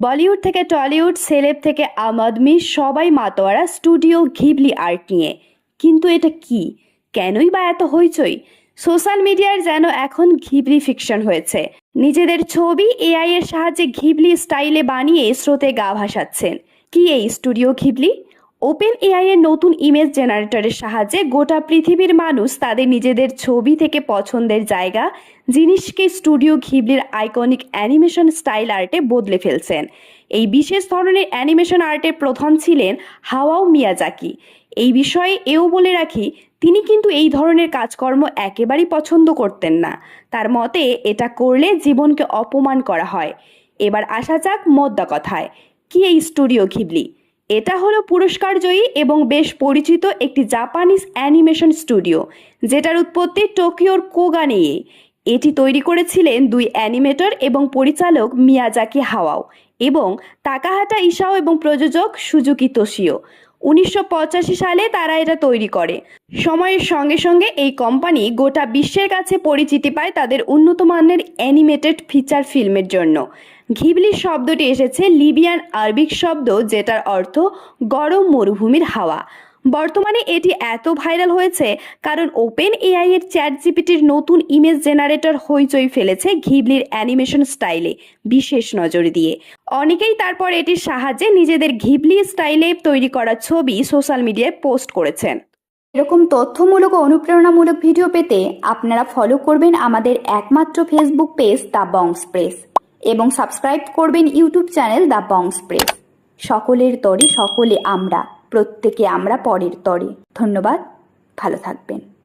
বলিউড থেকে Tollywood, celeb থেকে আম আদমি সবাই মাতোয়ারা স্টুডিও ঘিবলি আর্ট নিয়ে। কিন্তু এটা কি, কেনই বা এত হইচই? সোশ্যাল মিডিয়ার যেন এখন ঘিবলি ফিকশন হয়েছে। নিজেদের ছবি এআই এর সাহায্যে ঘিবলি স্টাইলে বানিয়ে স্রোতে গা ভাসাচ্ছেন। কি এই স্টুডিও ঘিবলি? ওপেন এআই এর নতুন ইমেজ জেনারেটরের সাহায্যে গোটা পৃথিবীর মানুষ তাদের নিজেদের ছবি থেকে পছন্দের জায়গা, জিনিসকে স্টুডিও ঘিবলির আইকনিক অ্যানিমেশন স্টাইল আর্টে বদলে ফেলছেন। এই বিশেষ ধরনের অ্যানিমেশন আর্টের প্রধান ছিলেন হায়াও মিয়াজাকি। এই বিষয়ে এও বলে রাখি, তিনি কিন্তু এই ধরনের কাজকর্ম একেবারেই পছন্দ করতেন না। তার মতে এটা করলে জীবনকে অপমান করা হয়। এবার আসা যাক মোদ্দা কথায়, কি এই স্টুডিও ঘিবলি? এটা হলো পুরস্কারজয়ী এবং বেশ পরিচিত একটি জাপানিজ অ্যানিমেশন স্টুডিও, যেটার উৎপত্তি টোকিওর কোগানেয়ে। এটি তৈরি করেছিলেন দুই অ্যানিমেটর এবং পরিচালক মিয়াজাকি হায়াও এবং তাকাহাটা ইসাও এবং প্রযোজক সুজুকি তোশিও। 1985 সালে তারা এটা তৈরি করে। সময়ের সঙ্গে সঙ্গে এই কোম্পানি গোটা বিশ্বের কাছে পরিচিতি পায় তাদের উন্নত মানের অ্যানিমেটেড ফিচার ফিল্মের জন্য। ঘিবলি শব্দটি এসেছে লিবিয়ান আরবিক শব্দ, যেটার অর্থ গরম মরুভূমির হাওয়া। বর্তমানে এটি এত ভাইরাল হয়েছে কারণ ওপেন এআই এর চ্যাট জিপিটির নতুন ইমেজ জেনারেটর হইচই ফেলেছে ঘিবলির অ্যানিমেশন স্টাইলে বিশেষ নজর দিয়ে। অনেকেই তারপর এটির সাহায্যে নিজেদের ঘিবলি স্টাইলে তৈরি করা ছবি সোশ্যাল মিডিয়ায় পোস্ট করেছেন। এরকম তথ্যমূলক ও অনুপ্রেরণামূলক ভিডিও পেতে আপনারা ফলো করবেন আমাদের একমাত্র ফেসবুক পেজ দ্য বংস প্রেস এবং সাবস্ক্রাইব করবেন ইউটিউব চ্যানেল দ্য বংস প্রেস। সকলের তরে সকলে আমরা, প্রত্যেকে আমরা পরের তরে। ধন্যবাদ, ভালো থাকবেন।